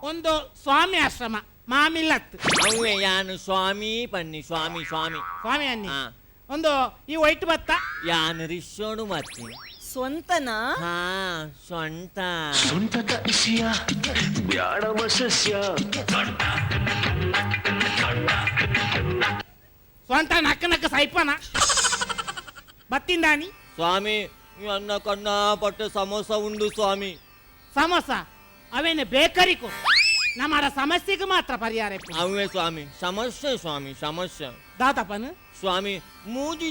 ಒಂದು ಸ್ವಾಮಿ ಆಶ್ರಮ ಮಾಮಿಲ್ಲತ್ತು ಅವೇ ಯಾನು ಸ್ವಾಮಿ ಪನ್ನಿ ಸ್ವಾಮಿ ಸ್ವಾಮಿ ಸ್ವಾಮಿ ಅನ್ನಿ ಹಾ ಒಂದು ಈ ವೈಟ್ ಭತ್ತ ಯಾನು ರಿಶೋಡು ಮತ್ತೆ ಸ್ವಂತನಾ ಹಾ ಸೊಂಟ ಸೊಂಟದ ಇಸಿಯ ಬ್ಯಾಡವ ಸಸ್ಯ ಸ್ವಂತ ನಕ್ಕ ಸೈಪನ ಬತ್ತಿಂದಾನಿ ಸ್ವಾಮಿ ಅನ್ನ ಕನ್ನ ಪಟ್ಟ ಸಮೋಸ ಉಂಡು ಸ್ವಾಮಿ ಸಮೋಸ ಅವೇನೆ ಬೇಕರಿ ಕೊ ನಮ್ಮ ಸಮಸ್ಯೆಗೆ ಮಾತ್ರ ಪರಿಹಾರ ಅವೇ ಸ್ವಾಮಿ ಸಮಸ್ಯೆ ಸ್ವಾಮಿ ಸಮಸ್ಯೆ దాతపను స్వామి మూజి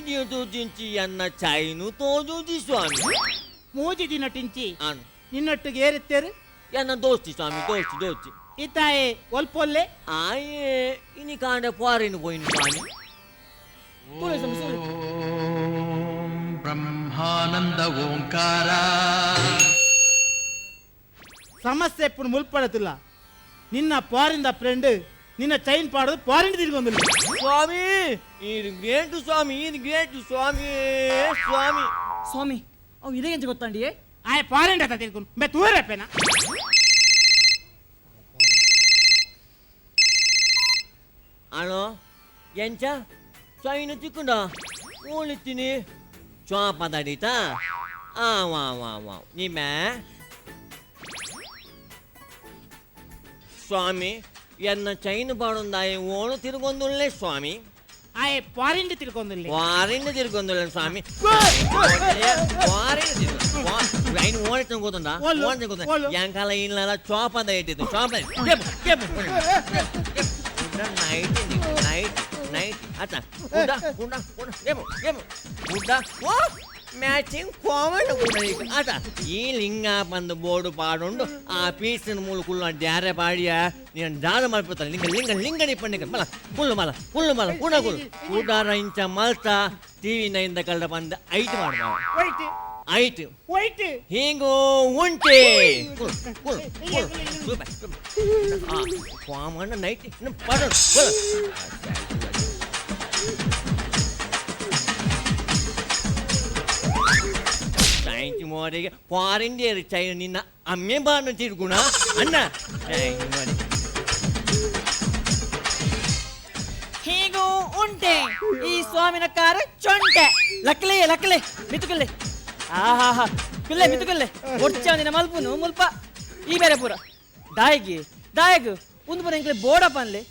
దించి అన్న చైను తోజుది స్వామి మూజి దినటించి అన్ నిన్నట్టుగా ఏరెత్తారు ఎన్న దోస్తి స్వామి దోస్తి ఇతాయే ఒల్పొల్లే ఆయే ఇని కాండ పారిని పోయిన స్వామి బ్రహ్మానంద ఓంకార సమస్య ఎప్పుడు ముల్పడుతుల్ల నిన్న పారింద ఫ్రెండ్ నిన్న చైన్ పాడదు పారింటి తిరిగి ఉంది స్వామి ఇది గ్రేట్ స్వామి ఇది గ్రేట్ స్వామి స్వామి ಸ್ವಾಮಿ ಅವು ಇದೇ ಎಂತ ಗೊತ್ತಂಡಿ ಆಯ ಪಾರಿಂಟ್ ಅಂತ ತಿಳ್ಕೊಂಡು ಬೆ ತೂರಪ್ಪೇನ ಅಣೋ ಎಂಚ ಚೈನು ತಿಕ್ಕುಂಡ ಓಳಿತ್ತೀನಿ ಚಾಪದಡಿತ ವಾ ನಿಮ್ಮ ಸ್ವಾಮಿ ಎನ್ನ ಚೈನ್ ಪಾಡುಂದಾಯ ಓಣು ತಿರುಗೊಂದುಳ್ಳೆ ಸ್ವಾಮಿ ಆಯ ಪಾರಿಂಟ್ ತಿಳ್ಕೊಂದಿಲ್ಲ ವಾರಿಂದ ತಿರುಗೊಂದುಳ್ಳೆ ಸ್ವಾಮಿ ఆయన ఓడితే పోతుందా ఎంకాల ఇళ్ళ చోపద ఎట్టింది చోపద నైట్ నైట్ నైట్ అట్లా మ్యాచింగ్ కోమల్ అట ఈ లింగా పంద బోర్డు పాడుండు ఆ పీసిన మూలకుళ్ళు డ్యారే పాడియా నేను జాడ మలిపోతాను లింగ లింగ లింగని పండుగ మళ్ళా పుల్లు మళ్ళా ಕೂಡಾರ ಇಂಚ ಮಲ್ತಾ ಟಿವಿ 9 ಕಳ್ಳ ಬಂದ ಐಟ್ ಮಾಡ್ಬಾರ ಐಟ್ ಹೀಗೋ ಉಂಟೆ ಕಾಮಣ್ಣ ನೈಟ್ ಪಡ ಸಾಯಂತಿ ಮೋರಿಗೆ ಫಾರಿನ್ ಚೈನ ನಿನ್ನ ಅಮ್ಮೆ ಬಾನು ತಿರುಗುಣ ಅಣ್ಣ ನೋಡಿ ಹೀಗೂ ಉಂಟೆ ಈ ಸ್ವಾಮಿನ ಕಾರ ಚೊಂಟೆ ಲಕ್ಕಲೆ ಮಿತುಕಲ್ಲೆ ಆಹಾ ಕುಲ್ಲೆ ಮಿತುಕಲ್ಲೆ ಒಡ್ಚಂದಿನ ಮಲ್ಪುನು ಮುಲ್ಪ ಈ ಬೇರೆ ಪೂರ ದಾಯಗ್ ಒಂದು ಪುರ ಇಂಕ್ಲೆ ಬೋಡ ಪನ್ಲೆ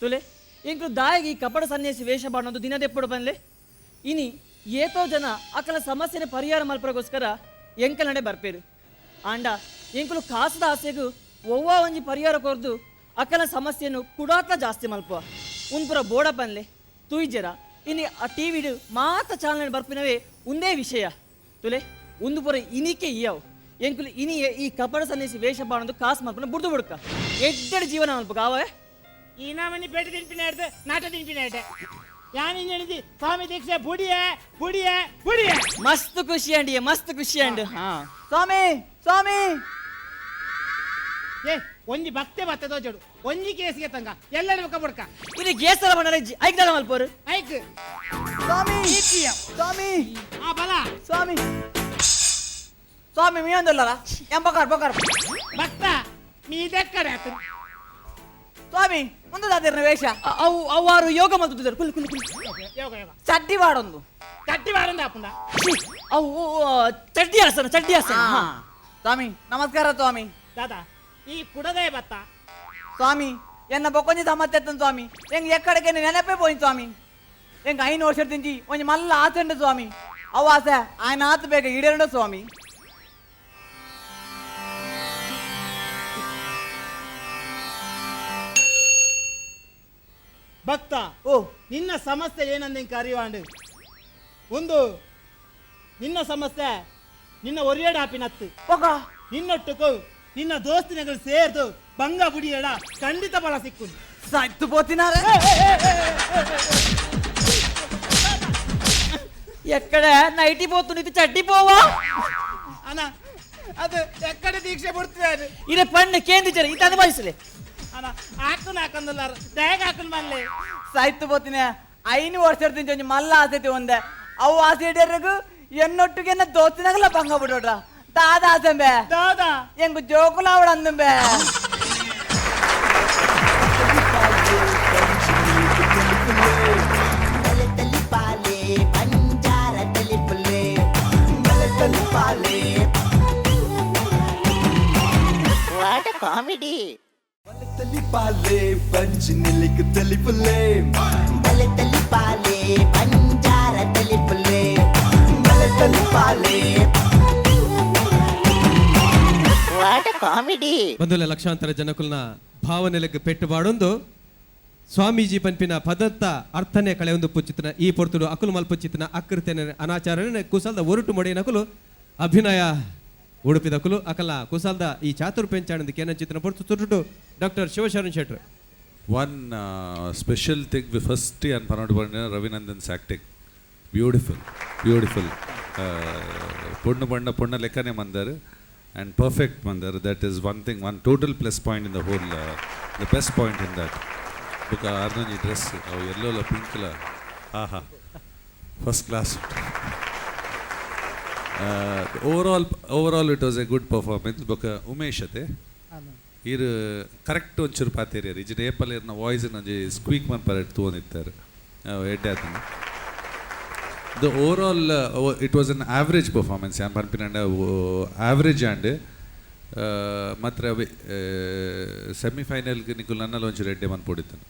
ತುಲೆ ಇಂಕ್ಲು ದಾಯಗಿ ಕಪಡ ಸನ್ಯಾಸಿ ವೇಷ ಬಾಣೋದು ದಿನದೆಪ್ಪಡು ಪನ್ಲೆ ಇನಿ ಏತೋ ಜನ ಅಕ್ಕಲ ಸಮಸ್ಯೆನ ಪರಿಹಾರ ಮಲ್ಪರಗೋಸ್ಕರ ಎಂಕಲ್ ನಡೆ ಬರ್ಪೇರು ಆಂಡ ಎಂಕಲು ಕಾಸದ ಆಸೆಗೂ ಒವ್ವ ಒಂಜಿ ಪರಿಹಾರ ಕೊರ್ದು ಅಕ್ಕಲ ಸಮಸ್ಯೆಯನ್ನು ಕುಡಾತ್ಲ ಜಾಸ್ತಿ ಮಲ್ಪುವ ಉಂಪುರ ಬೋಡ ಪನ್ಲೆ ತುಯ್ಜರ ಇನಿ ಆ ಟಿವಿಡು ಮಾತ ಚಾನಲ್ ಬರ್ಪಿನವೇ ಒಂದೇ ವಿಷಯ ತುಲೆ ಒಂದು ಪುರ ಇನಿಕೆ ಇಯವು ಎಂಕುಲು ಇನಿ ಈ ಕಪಡ ಸನ್ಯಾಸಿ ವೇಷ ಬಾಣದು ಕಾಸು ಮಲ್ಪನ ಬುಡ್ದು ಬುಡ್ಕ ಎಡ್ಡೆಡ್ ಜೀವನ ಮಲ್ಪ ಕಾವೇ ಈ ನಾಮನಿ ಪೇಟ ತಿನ್ಪಿನ ನಾಟ ತಿನ್ಪಿನ ಯಾನಿಂಜಿ ಸ್ವಾಮಿ ದೀಕ್ಷೆ ಬುಡಿಯೇ ಮಸ್ತ್ ಖುಷಿ ಅಂಡಿ ಹಾ ಸ್ವಾಮಿ ಏ ಒಂಜಿ ಭಕ್ತೆ ಬತ್ತೆ ತೋಜೋಡು ಒಂಜಿ ಕೇಸಿಗೆ ತಂಗ ಎಲ್ಲೆಡೆ ಮುಖ ಬಡ್ಕ ಇದು ಗೇಸಲ ಮನ ರಜ್ಜಿ ಐಕ್ದಳ ಮಲ್ಪೋರು ಐಕ್ ಸ್ವಾಮಿ ಸ್ವಾಮಿ ಆ ಬಲ ಸ್ವಾಮಿ ಸ್ವಾಮಿ ಮೀ ಒಂದಲ್ಲ ಎಂ ಬಕಾರ ಬಕಾರ ಭಕ್ತ ನೀ ಇದೆಕ್ಕಡೆ ಆತು ಸ್ವಾಮಿ ಮುಂದದಾದಿರ್ನ ವೇಷ ಅವು ಅವರು ಯೋಗ ಮಲ್ತಿದ್ದಾರೆ ಕುಲ್ಲು ಕುಲ್ಲು ಕುಲ್ಲು ಯೋಗ ಯೋಗ ಚಡ್ಡಿ ಬಾಡೊಂದು ಕಟ್ಟಿ ಬಾರಂದ ಆಪುಂಡ ಅವು ಚಡ್ಡಿ ಹಾಸನ ಚಡ್ಡಿ ಹಾಸನ ಹಾ. ಸ್ವಾಮಿ ನಮಸ್ಕಾರ ಸ್ವಾಮಿ ದಾದಾ ಈ ಕುಡದೇ ಬತ್ತ ಸ್ವಾಮಿ ಎನ್ನ ಬೊಕ್ಕೊಂಜಿ ಸಮತ್ತೆತ್ತನ್ ಸ್ವಾಮಿ ಎಂಗ್ ಎಕ್ಕಡಕ್ಕೆ ನೆನಪೇ పోయింది ಸ್ವಾಮಿ ಎಂಗ್ 5 ವರ್ಷ ದಿಂಜಿ ಒಂಜಿ ಮಲ್ಲ ಆಸೆಂಡು ಸ್ವಾಮಿ ಅವ ಆಸೆ ఆయన ಆತ ಬೇಗ ಈಡೇರಡು ಸ್ವಾಮಿ ಭಕ್ತ ಓ ನಿನ್ನ ಸಮಸ್ಯೆ ಏನಂದ ಕರಿವಾಂಡು ಒಂದು ನಿನ್ನ ಸಮಸ್ಯೆ ನಿನ್ನ ಒರಿಯಡ ಆಪಿನತ್ತು ಪೊಗ ನಿನ್ನೊಟ್ಟುಕು ನಿನ್ನ ದೋಸ್ತಿನಗಳು ಸೇರ್ದು ಬಂಗ ಬುಡಿಯಡ ಖಂಡಿತ ಬಲ ಸಿಕ್ಕು ಸತ್ತು పోతినారే ఎక్కడ నైటీ పోతుంది ఇది చడ్డి పోవా ಅಣ್ಣ ಅದು ಎಕ್ಕಡೆ ದೀಕ್ಷೆ ಬಿಡ್ತಿದ್ದಾರೆ ఇది పండు కేంద్ర ఇది అనుభవించలే ಅಣ್ಣ ಹಾಕನ್ ಹಾಕಂದಲ್ಲಾರ ದೇಗ ಹಾಕನ್ ಮಲ್ಲೆ ಸತ್ತು పోతినే 5 ವರ್ಷ ದಿಂಜಿ ಒಂಜಿ ಮಲ್ಲ ಆಸೆತಿ ಒಂದೆ ಅವು ಆಸೆ ಈಡೇರಗು ಎನ್ನೊಟ್ಟಿಗೆ ಎನ್ನ ದೋಸ್ತಿನಗಲ ಬಂಗ ಬಿಡೋಡ್ರ ದಾದ ಆಸೆಂಬೆ ದಾದಾ ಎಂಗ್ ಜೋಕುಲ ಅವಡ ಅಂದಂಬೆ ವಾಟ್ ಅ ಕಾಮಿಡಿ. తలిపాలే పంచి నిలికి తెలిపులే బలె తలిపాలే పంజార తలిపులే తలిపాలే వాట్ అ కామిಡಿ. ಬಂಧುల ಲಕ್ಷಾಂತರ ಜನಕುಲ್ನ ಭಾವನೆಲೆಗೆ ಪೆಟ್ಟುಬಾಡೊಂದು ಸ್ವಾಮೀಜಿ ಪಂಪಿನ ಪದತ್ತ ಅರ್ಥನೆ ಕಳೆಯೊಂದು ಪುಚ್ಚಿತನ ಈ ಪೊರ್ತುಡು ಅಕುಲು ಮಲ್ಪುಚ್ಚಿತನ ಅಕೃತ್ಯನ ಅನಾಚಾರನೆ ಕುಸಲ್ದ ಒರುಟು ಮೊಡೆಯನಕುಲು ಅಭಿನಯ ಉಡುಪಿದಕುಲು ಅಕಲ ಕುಸಲ್ದ ಈ ಚಾತುರ್ ಪೆಂಚಾಣದ ಕೇನ ಚಿತ್ರನ ಪೊರ್ತು ತುರುಟು ಡಾಕ್ಟರ್ ಶಿವಶರಣ್ ಶೆಟ್ರು. One special thing we first and Panadu Ravinandan's acting. Beautiful. Ponna Panda Ponna Lekane Mandar and perfect Mandar. That is one thing, one total plus point in the whole, the best point in that. Because Arnani dress, yellow la pink la, aha, first class. Overall it was a good performance. Because Umesh ate. Here correct onchuru patheri ije epal irna voice nanje squeak man paret tonittare edde atana the overall it was an average performance am panpinanda average and matra semi final ge nikul nannalo onchu redde man poditanu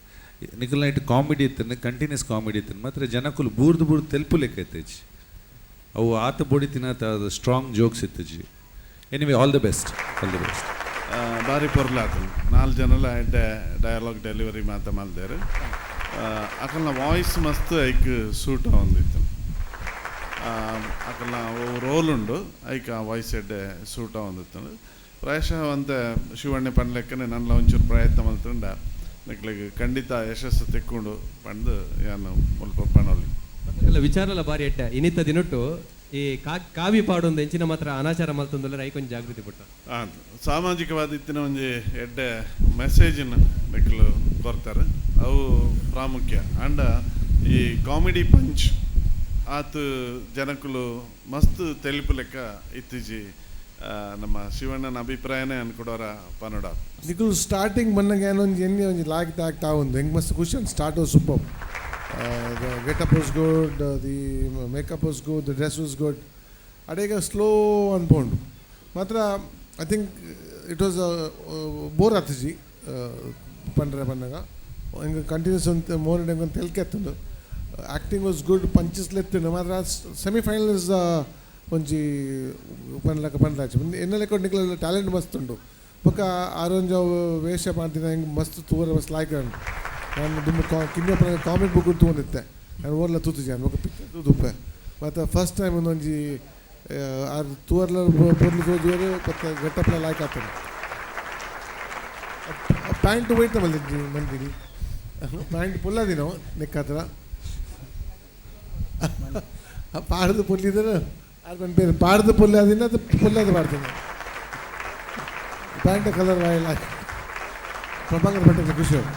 nikul night comedy ittane continuous comedy ittane matra janakulu burdu telpu lekketeji avu aata boditina strong jokes itteji anyway all the best. ಭಾರಿ ಪೊರ್ಲಾತು 4 ಜನಲ ಎಡ್ಡೆ ಡಯಲಾಗ್ ಡೆಲಿವರಿ ಮಾತ ಮಲ್ದೇರು ಅಕಲ್ನ ವಾಯ್ಸ್ ಮಸ್ತ್ ಐಕ್ ಸೂಟ್ ಹೊಂದಿತ್ತು ಅಕಲ್ನ ರೋಲ್ ಉಂಡು ಐಕ್ ಆ ವಾಯ್ಸ್ ಎಡ್ಡೆ ಸೂಟ್ ಹೊಂದಿತ್ತು ಪ್ರಾಯಶಃ ಅಂತ ಶಿವಣ್ಣೆ ಪಂಡ್ಲೆಕ್ಕನೆ ನನ್ನ ಒಂಚೂರು ಪ್ರಯತ್ನ ಮಲ್ತುಂಡ ನಿಕ್ಲಿಗೆ ಖಂಡಿತ ಯಶಸ್ಸು ತೆಕ್ಕೊಂಡು ಪಂಡು ಯಾನು ಮುಲ್ಪ ಪಣೋಲಿ ವಿಚಾರಲ ಬಾರಿ ಎಡ್ಡೆ ಇನ್ನಿತ್ತ ದಿನೊಟ್ಟು ಈ ಕಾವಿ ಪಾಡೊಂದು ಎಂಚಿನ ಮಾತ್ರ ಅನಾಚಾರ ಮಲ್ತೊಂದಲ್ಲ ರೈಕೊಂದು ಜಾಗೃತಿ ಪುಟ್ಟ ಸಾಮಾಜಿಕವಾದ ಇತ್ತಿನ ಒಂಜಿ ಎಡ್ಡೆ ಮೆಸೇಜಿನ ನಿಕ್ಲು ಕೊರ್ತಾರೆ ಅವು ಪ್ರಾಮುಖ್ಯ ಅಂಡ ಈ ಕಾಮಿಡಿ ಪಂಚ್ ಆತು ಜನಕುಲು ಮಸ್ತ್ ತೆಲುಪು ಲೆಕ್ಕ ಇತ್ತೀಜಿ ನಮ್ಮ ಶಿವಣ್ಣನ ಅಭಿಪ್ರಾಯನೇ ಅನ್ಕೊಡೋರ ಪನ್ನಡ ನಿಕುಲು ಸ್ಟಾರ್ಟಿಂಗ್ ಬಂದಾಗ ಏನೋ ಎಣ್ಣೆ ಒಂಜಿ ಲಾಗಿತ ಆಗ್ತಾ ಒಂದು ಹೆಂಗೆ ಮಸ್ತ್ ಖುಷಿ start super. The get-up was good, the makeup was good, the dress was good. Adega slow ಅನ್ಕೊಂಡು ಮಾತ್ರ I think it was bore ಆತಜಿ ಪಂಡ್ರೆ ಬಂದಾಗ ಹಿಂಗೆ ಕಂಟಿನ್ಯೂಸ್ ಅಂತ ಮೋರ್ ಹೆಂಗೆ ತೆಲ್ಕೆತ್ತುಂಡು ಆ್ಯಕ್ಟಿಂಗ್ ವಾಸ್ ಗುಡ್ ಪಂಚಸ್ಲೆತ್ತುಂಡು ಮಾತ್ರ ಸೆಮಿಫೈನಲ್ ಇಸ್ ಒಂಜಿ ಪನ್ಲಕ ಪಂಡ್ರಾಚು ಎನ್ನೆಲ್ಲ ಕೊಟ್ಟು ನಿಕ್ಲ ಟ್ಯಾಲೆಂಟ್ ಮಸ್ತ್ ಉಂಡು ಪಕ್ಕ ಆರೊಂಜ ವೇಷ ಮಾಡ್ತೀನಿ ಹಿಂಗೆ ಮಸ್ತ್ ತೂರ ಮಸ್ತ್ ಲಾಯ್ಕ ಉಂಟು ನಾನು ತುಂಬ ಕಿನ್ನ ಕಾಮಿಕ್ ಬುಕ್ ತೊಗೊಂಡಿದ್ದೆ ನಾನು ಓರ್ಲ ತೂತಿದ್ದೆ ನಾನು ಪಿಕ್ಚರ್ ತೂದುಪ್ಪೆ ಮತ್ತು ಫಸ್ಟ್ ಟೈಮ್ ಒಂದೊಂಜಿ ಆರು ತೂರ್ಲ ಪೊರ್ಲು ತೋಜುವರು ಮತ್ತು ಗಟ್ಟಪ್ಲ ಲಾಯ್ಕ್ ಆಗ್ತದೆ ಪ್ಯಾಂಟ್ ವೈಟ್ ಮಲ್ದಿದ್ದಿ ಮಂದಿನಿ ಪ್ಯಾಂಟ್ ಪುಲ್ಲದಿನೋ ನೆಕ್ಕತ್ರ ಪಾಡ್ದು ಪುಲ್ಲಿದ್ರೆ ಅದು ನನ್ನ ಬೇರೆ ಪಾಡ್ದು ಪುಲ್ಲ ಅದಿನ ಅದು ಪುಲ್ಲದು ಮಾಡ್ತೀನಿ pant color I like. Prabhakar Bhatt is a Kishore.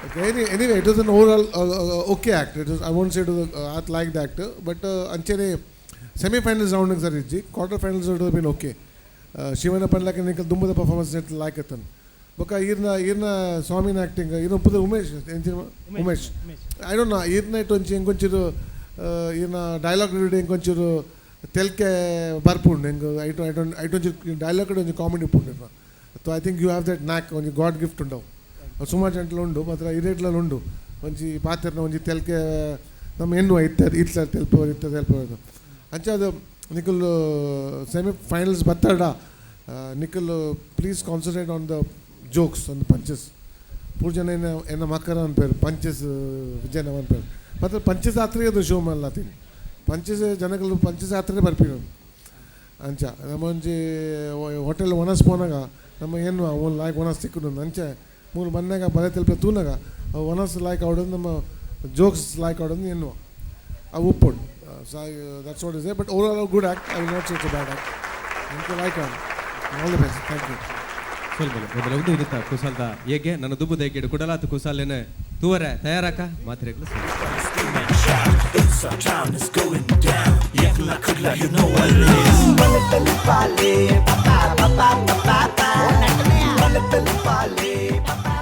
Okay, anyway, it was an overall okay act. It was, I won't say it was I like the actor, but anchene semi-finals round sir idji, quarter finals would have been okay. Shivana Pandlaka Nikal Dumbada performance net like it. Boka irna Swamin acting, put Umesh. I don't know, irna it onchi engonchiru irna dialogue reading engonchiru telke barpund I don't dialogue onchi comedy pundu. So I think you have that knack onchi God gift undav. ಸುಮಾರು ಜಂಟಲು ಉಂಡು ಮಾತ್ರ ಇರೇಟ್ಲಲ್ಲಿ ಉಂಡು ಒಂಜಿ ಪಾತ್ರೆನ ಒಂಜಿ ತೆಲ್ಕೆ ನಮ್ಮ ಹೆಣ್ಣು ಇತ್ತ ತೆಲ್ಪೋದು ಅಂಚೆ ಅದು ನಿಖಲ್ ಸೆಮಿ ಫೈನಲ್ಸ್ ಬತ್ತಾಡ Nikhil please concentrate on the jokes on the punches poor ಜನ ಎನ್ನ ಮಕ್ಕರ ಅನ್ಪೇರು ಪಂಚಸ್ ವಿಜಯನ ಅನ್ಪೇರು ಮತ್ತು ಪಂಚಸ್ ಯಾತ್ರೆ ಅದು ಶೋ ಮಲ್ಲಾತೀನಿ ಪಂಚಸ್ ಜನಗಳು ಪಂಚಸ್ ಯಾತ್ರೆ ಬರ್ಪೀನು ಅಂಚ ನಮ್ಮ ಒಂಜಿ ಹೋಟೆಲ್ ಒನಸ್ ಪೋನಾಗ ನಮ್ಮ ಏನು ಒಂದು ಲಾಯ್ಕ್ ಒನಸ್ ಸಿಕ್ಕುದು ಅಂಚೆ ಮೂರು ಬಂದಾಗ ಬಲೆ ತಲುಪೆ ತೂನಾಗ ಒನಸ್ ಲಾಯ್ಕ್ ಆಡೋದು ನಮ್ಮ ಜೋಕ್ಸ್ ಲಾಯ್ಕ್ ಆಡೋದು ಏನು ಅವು ಉಪ್ಪುಂಡು so that's what is but over all good act I will not say it's bad act ನಿಮಗೆ like all the best thank you ಸ್ವಲ್ಪ ಮೊದಲವದು ಇರುತ್ತಾ ಕುಸಾಲ್ದ ಹೇಗೆ ನನ್ನ ದುಬ್ಬದ ಹೇಗೆ ಕುಡಲಾತ ಕುಸಾಲೇನೆ ತೂವರೆ ತಯಾರಾಕ ಮಾತ್ರೆಗಳು Pale,